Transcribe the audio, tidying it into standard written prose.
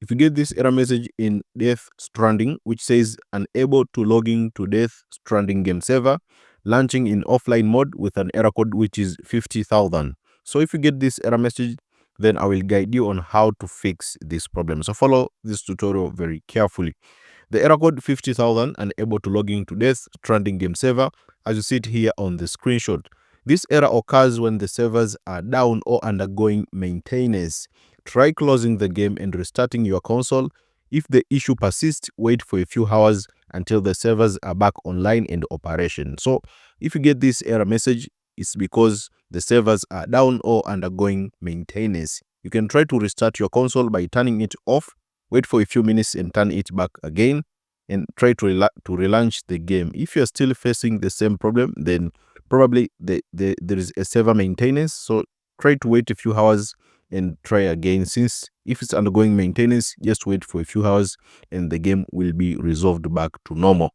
If you get this error message in Death Stranding, which says unable to log in to Death Stranding game server, launching in offline mode with an error code which is 50,000. So if you get this error message, then I will guide you on how to fix this problem. So follow this tutorial very carefully. The error code 50,000, unable to log in to Death Stranding game server, as you see it here on the screenshot. This error occurs when the servers are down or undergoing maintenance. Try closing the game and restarting your console. If the issue persists, wait for a few hours until the servers are back online and operation. So if you get this error message, it's because the servers are down or undergoing maintenance. You can try to restart your console by turning it off, wait for a few minutes and turn it back again, and try to relaunch the game. If you're still facing the same problem, then probably there is a server maintenance. So try to wait a few hours and try again. Since if it's undergoing maintenance, just wait for a few hours and the game will be resolved back to normal.